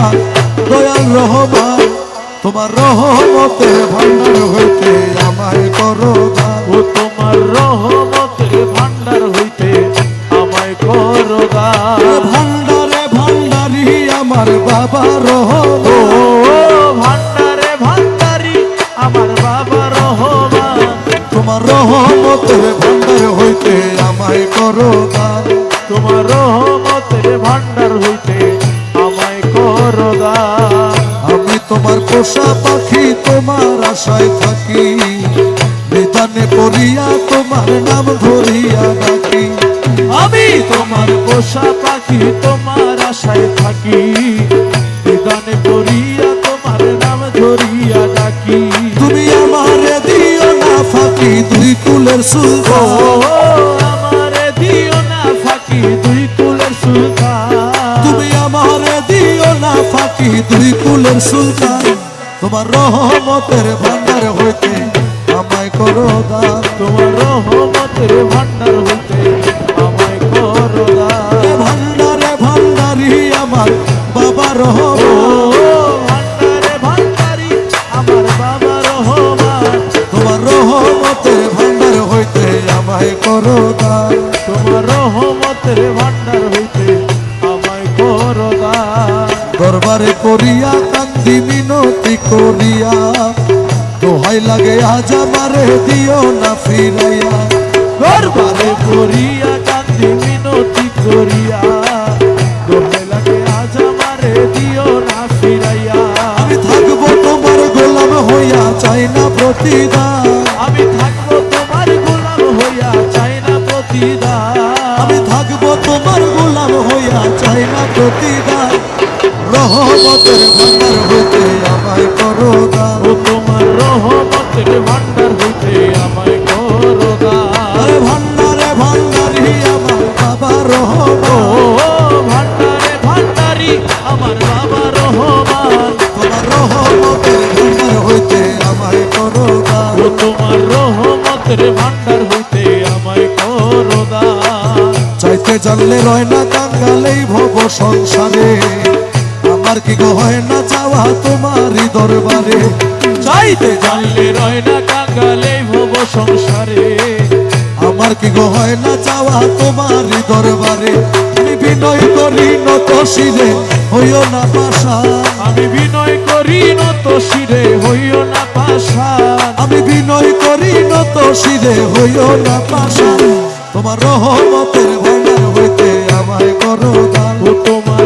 আমার দয়াল রহমান, তোমার রহমতের ভান্ডার হইতে আমায় করো দান। ও তোমার রহমতের ভান্ডার হইতে আমায় করো দান। ভান্ডারে ভান্ডারি আমার বাবা রহমান, ও ভান্ডারে ভান্ডারি আমার বাবা রহমান, তোমার রহমতের ভান্ডার হইতে আমায় করো দান। তোমার রহমতের ভান্ডার হইতে আমায় করো দান। আমি তোমার পোষা পাখি তোমার আশায় থাকি, নিদানে পড়িয়া তোমার নাম ধরিয়া ডাকি। আমি তোমার পোষা পাখি তোমার আশায় থাকি, নিদানে পড়িয়া তোমার নাম ধরিয়া ডাকি। তুমি আমারে দিও না ফাঁকি দুই কুলের সুলতান, আমারে দিও না ফাঁকি দুই কুলের সুলতান। তুমি আমারে দিও না ফাঁকি দুই কুলের সুলতান। তোমার রহমতের ভান্ডার হইতে আমায় করো দান। তোমার রহমতের ভান্ডার হইতে আমায় করো দান। ভান্ডারে ভান্ডারি আমার বাবা রহমান, ভান্ডারে ভান্ডারি আমার বাবা রহমান, তোমার রহমতের ভান্ডার হইতে আমায় করো দান। তোমার রহমতের ভান্ডার হইতে আমায় করো দান। দরবারে করিয়া কান্দি মিনতি করিয়া, দোহাই লাগে আজ আমারে দিও না ফিরাইয়া। দরবারে করিয়া কান্দি মিনতি করিয়া, দোহাই লাগে আজ আমারে দিও না ফিরাইয়া। আমি থাকবো তোমার গোলাম হইয়া চাই না প্রতিদান, আমি থাকবো তোমার গোলাম হইয়া চাই না প্রতিদান। আমি থাকবো তোমার গোলাম হইয়া চাই না প্রতিদান। রহমতের ভান্ডার হইতে আমায় করো দান। ও তোমার রহমতের ভান্ডার হইতে আমায় করো দান। আরে ভান্ডারে ভান্ডারি আমার বাবা ও রহমান, ভান্ডারে ভান্ডারি আমার বাবা রহমান, তোমার রহমতের ভান্ডার হইতে আমায় করো দান। ও তোমার রহমতের ভান্ডার হইতে আমায় করো দান। চাইতে জানলে রয় না কাঙ্গালেই ভব সংসারে, আমার কি গো হয় না যাওয়া তোমারই দরবারে। চাইতে জানলে রয় না কাঙ্গালে ভব সংসারে, আমার কি গো হয় না যাওয়া তোমারই দরবারে। আমি বিনয় করি নত শিরে হইও না পাশান, আমি বিনয় করি নত শিরে হইও না পাষাণ। আমি বিনয় করি নত শিরে হইও না পাশান। তোমার রহমতের ভান্ডার হইতে আমায় করো দান। ও তোমার